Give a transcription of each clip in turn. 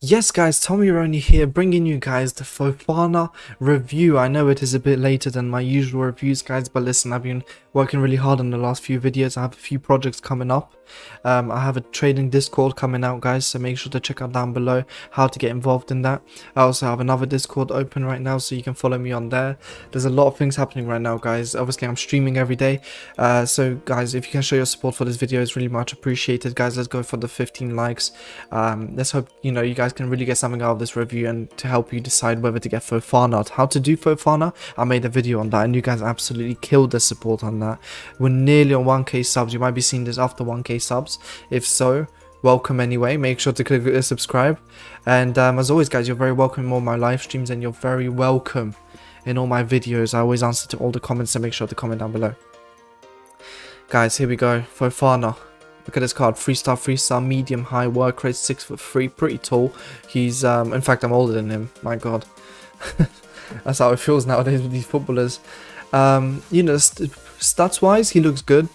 Yes guys, Tommy Roney here, bringing you guys the Fofana review. I know it is a bit later than my usual reviews guys, but listen, I've been working really hard on the last few videos. I have a few projects coming up. I have a trading Discord coming out guys, so make sure to check out down below how to get involved in that. I also have another Discord open right now, so you can follow me on there. There's a lot of things happening right now guys. Obviously I'm streaming every day, so guys, if you can show your support for this video, it's really much appreciated guys. Let's go for the 15 likes. Let's hope you guys can really get something out of this review, and to help you decide whether to get Fofana or how to do Fofana. I made a video on that and you guys absolutely killed the support on that. We're nearly on 1k subs. You might be seeing this after 1k subs. If so, welcome anyway. Make sure to click the subscribe, and as always guys, you're very welcome in all my live streams, and you're very welcome in all my videos. I always answer to all the comments, so make sure to comment down below. Guys, here we go. Fofana. Look at this card, 3-star, medium high, work rate, 6'3", pretty tall. He's, in fact, I'm older than him, my god. That's how it feels nowadays with these footballers. Stats-wise, he looks good,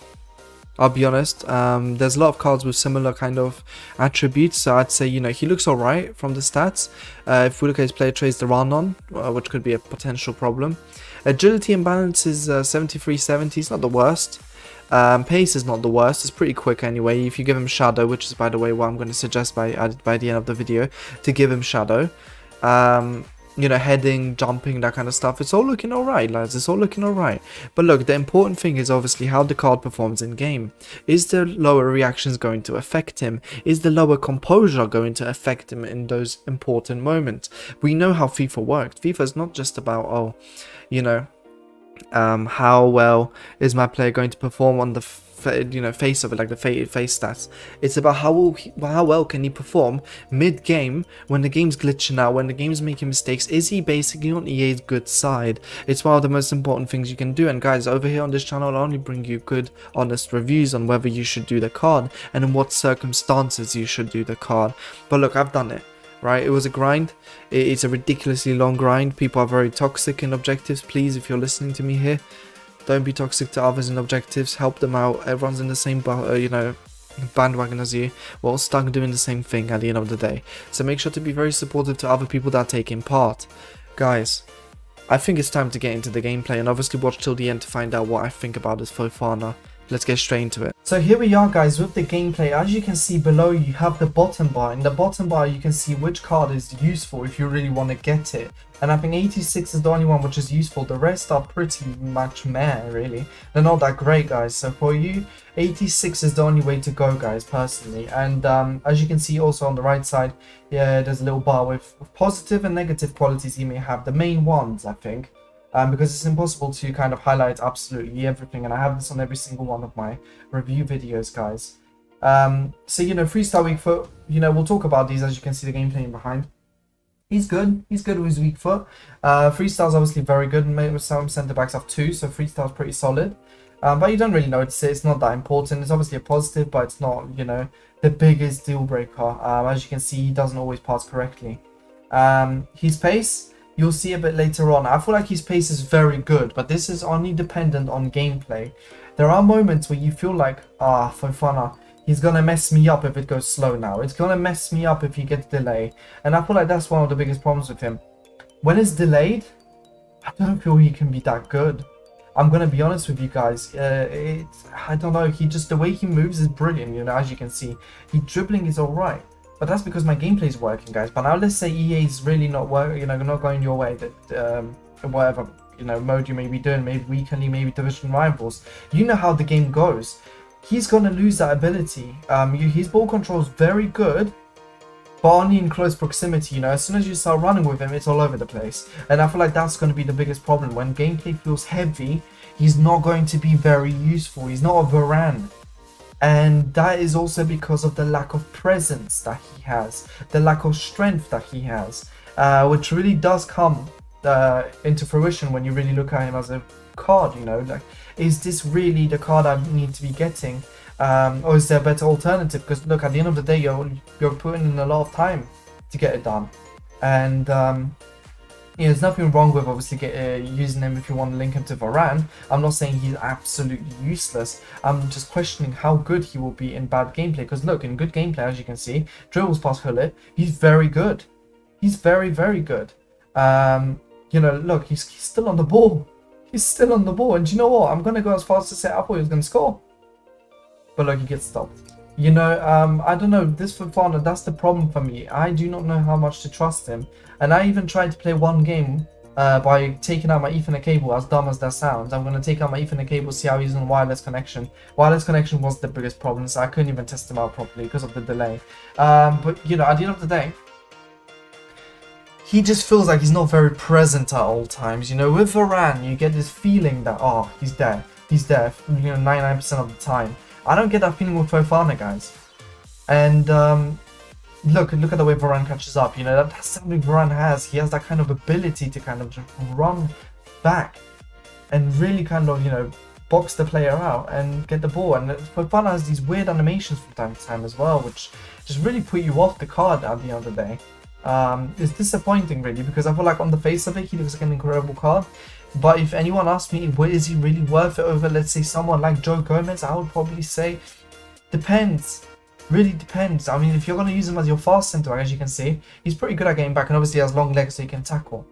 I'll be honest. There's a lot of cards with similar kind of attributes, so I'd say, he looks alright from the stats. If we look at his player traits, there are none, which could be a potential problem. Agility and balance is 73-70, it's not the worst. Pace is not the worst, it's pretty quick anyway. If you give him Shadow, which is by the way what I'm going to suggest by the end of the video, to give him Shadow, heading, jumping, that kind of stuff, it's all looking alright lads, it's all looking alright. But look, the important thing is obviously how the card performs in game. Is the lower reactions going to affect him? Is the lower composure going to affect him in those important moments? We know how FIFA works. FIFA is not just about, how well is my player going to perform on the face of it, like the face stats. It's about how well can he perform mid-game when the game's glitching out, when the game's making mistakes. Is he basically on EA's good side? It's one of the most important things you can do. And guys, over here on this channel, I'll only bring you good, honest reviews on whether you should do the card and in what circumstances you should do the card. But look, I've done it. Right, it was a grind. It's a ridiculously long grind. People are very toxic in objectives. Please, if you're listening to me here, don't be toxic to others in objectives. Help them out. Everyone's in the same bandwagon as you. We're all stuck doing the same thing at the end of the day. So make sure to be very supportive to other people that are taking part. Guys, I think it's time to get into the gameplay, and obviously watch till the end to find out what I think about this Fofana. Let's get straight into it. So here we are guys with the gameplay. As you can see below, you have the bottom bar. In the bottom bar you can see which card is useful if you really want to get it. And I think 86 is the only one which is useful. The rest are pretty much meh, really. They're not that great guys. So for you, 86 is the only way to go guys, personally. And as you can see also on the right side, yeah, there's a little bar with positive and negative qualities he may have. The main ones, I think. Because it's impossible to kind of highlight absolutely everything, and I have this on every single one of my review videos guys. So 3-star weak foot, we'll talk about these. As you can see the gameplay behind, he's good with his weak foot. 3-star is obviously very good, and some centre backs have 2, so 3-star is pretty solid. But you don't really notice it, it's not that important. It's obviously a positive, but it's not the biggest deal breaker. As you can see, he doesn't always pass correctly. His pace, you'll see a bit later on. I feel like his pace is very good, but this is only dependent on gameplay. There are moments where you feel like, Fofana, he's gonna mess me up if it goes slow now. It's gonna mess me up if he gets delay. And I feel like that's one of the biggest problems with him. When it's delayed, I don't feel he can be that good. I'm gonna be honest with you guys. I don't know, the way he moves is brilliant, as you can see. Dribbling is alright. But that's because my gameplay is working, guys. But now let's say EA is really not working, not going your way. That whatever mode you may be doing, maybe weekly, maybe division rivals. You know how the game goes. He's gonna lose that ability. His ball control is very good, but only in close proximity. As soon as you start running with him, it's all over the place. And I feel like that's going to be the biggest problem. When gameplay feels heavy, he's not going to be very useful. He's not a Varane. And that is also because of the lack of presence that he has, the lack of strength that he has, which really does come into fruition when you really look at him as a card. Like, is this really the card I need to be getting, or is there a better alternative? Because look, at the end of the day, you're putting in a lot of time to get it done, and there's nothing wrong with obviously using him if you want to link him to Varane. I'm not saying he's absolutely useless. I'm just questioning how good he will be in bad gameplay. Because look, in good gameplay, as you can see, dribbles past Hullet, he's very good. He's very, very good. You know, look, he's still on the ball. He's still on the ball. And do you know what? I'm going to go as far as to say I thought he was going to score. But look, he gets stopped. You know, I don't know, this Fofana, that's the problem for me. I do not know how much to trust him. And I even tried to play one game by taking out my Ethernet cable, as dumb as that sounds. I'm going to take out my Ethernet cable, see how he's on wireless connection. Wireless connection was the biggest problem, so I couldn't even test him out properly because of the delay. But, you know, at the end of the day, he just feels like he's not very present at all times. You know, with Varane, you get this feeling that, oh, he's there. He's there, you know, 99% of the time. I don't get that feeling with Fofana, guys. And look at the way Varane catches up. You know, that's something Varane has. He has that kind of ability to kind of just run back and really kind of, you know, box the player out and get the ball. And Fofana has these weird animations from time to time as well, which just really put you off the card at the end of the day. It's disappointing, really, because I feel like on the face of it, he looks like an incredible card. But if anyone asks me, is he really worth it over, let's say, someone like Joe Gomez, I would probably say, depends. Really depends. I mean, if you're going to use him as your fast centre, as you can see, he's pretty good at getting back, and obviously he has long legs so he can tackle.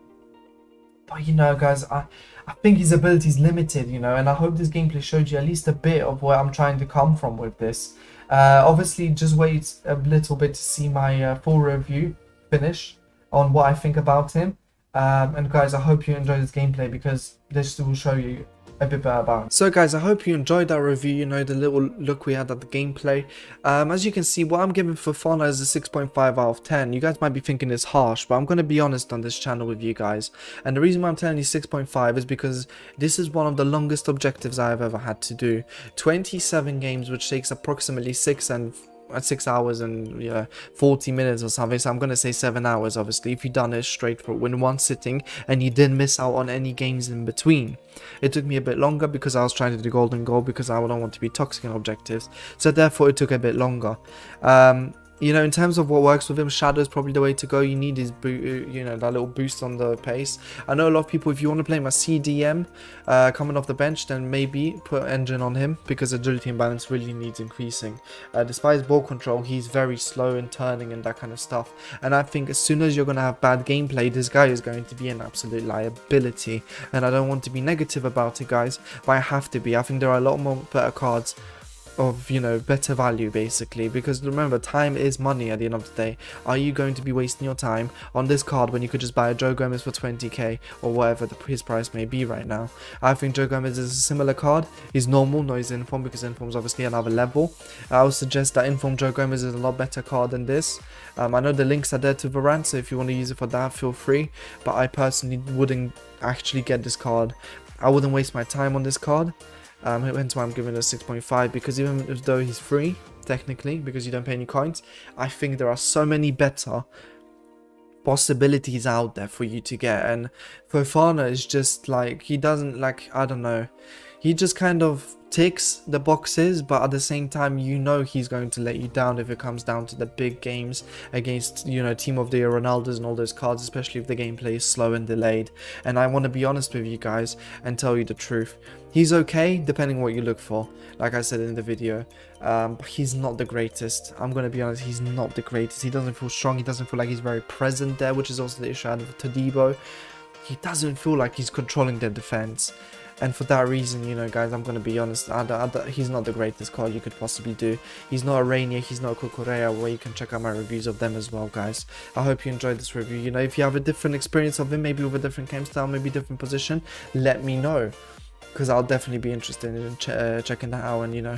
But, you know, guys, I think his ability is limited, you know, and I hope this gameplay showed you at least a bit of where I'm trying to come from with this. Obviously, just wait a little bit to see my full review finish on what I think about him. And guys, I hope you enjoyed this gameplay, because this will show you a bit better about him. So guys, I hope you enjoyed that review, you know, the little look we had at the gameplay. As you can see, what I'm giving Fofana is a 6.5 out of 10. You guys might be thinking it's harsh, but I'm going to be honest on this channel with you guys. And the reason why I'm telling you 6.5 is because this is one of the longest objectives I've ever had to do. 27 games, which takes approximately 6 hours and 40 minutes or something, so I'm gonna say 7 hours, obviously, if you've done it straight for in one sitting and you didn't miss out on any games in between. It took me a bit longer because I was trying to do golden goal, because I don't want to be toxic in objectives, so therefore it took a bit longer. You know, in terms of what works with him, Shadow is probably the way to go. You need his, you know, that little boost on the pace. I know a lot of people, if you want to play him as CDM, coming off the bench, then maybe put Engine on him, because agility and balance really needs increasing. Despite his ball control, he's very slow in turning and that kind of stuff. And I think as soon as you're going to have bad gameplay, this guy is going to be an absolute liability. And I don't want to be negative about it, guys, but I have to be. I think there are a lot more better cards of, you know, better value, basically, because remember, time is money at the end of the day. Are you going to be wasting your time on this card when you could just buy a Joe Gomez for 20k or whatever his price may be right now? I think Joe Gomez is a similar card. He's normal, no, he's inform, because inform is obviously another level. I would suggest that inform Joe Gomez is a lot better card than this. I know the links are there to Varane, so if you want to use it for that, feel free, but I personally wouldn't actually get this card. I wouldn't waste my time on this card. Hence why I'm giving it a 6.5, because even though he's free, technically, because you don't pay any coins, I think there are so many better possibilities out there for you to get. And Fofana is just like, he doesn't, like, I don't know, he just kind of ticks the boxes, but at the same time, you know, he's going to let you down if it comes down to the big games against, you know, team of the year Ronaldos and all those cards, especially if the gameplay is slow and delayed. And I want to be honest with you guys and tell you the truth. He's okay depending on what you look for, like I said in the video, but he's not the greatest. I'm going to be honest, he's not the greatest. He doesn't feel strong, he doesn't feel like he's very present there, which is also the issue I had with Todibo. He doesn't feel like he's controlling their defense. And for that reason, you know, guys, I'm going to be honest, he's not the greatest card you could possibly do. He's not a Rainier, he's not a Kukurea, where you can check out my reviews of them as well, guys. I hope you enjoyed this review. You know, if you have a different experience of him, maybe with a different game style, maybe different position, let me know, because I'll definitely be interested in checking that out. And, you know,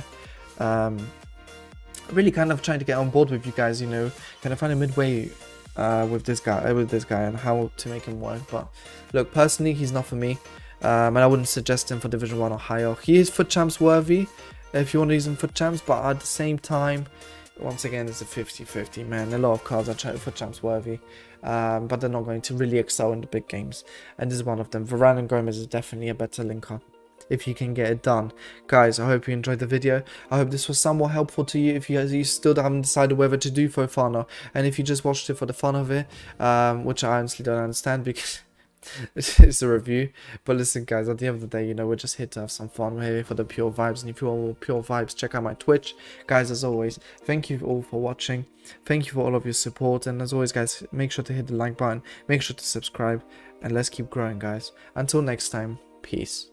really kind of trying to get on board with you guys, you know, kind of find a midway with this guy and how to make him work. But look, personally, he's not for me. And I wouldn't suggest him for Division 1 or higher. He is FUT Champs worthy if you want to use him for Champs, but at the same time, once again, it's a 50-50, man. A lot of cards are FUT Champs worthy, but they're not going to really excel in the big games. And this is one of them. Varane and Gomez is definitely a better linker if you can get it done. Guys, I hope you enjoyed the video. I hope this was somewhat helpful to you if you still haven't decided whether to do Fofana, and if you just watched it for the fun of it, which I honestly don't understand, because it's a review. But listen, guys, at the end of the day, you know, we're just here to have some fun. We're here for the pure vibes, and if you want more pure vibes, check out my Twitch. Guys, as always, thank you all for watching. Thank you for all of your support, and as always, guys, make sure to hit the like button, make sure to subscribe, and let's keep growing, guys. Until next time, peace.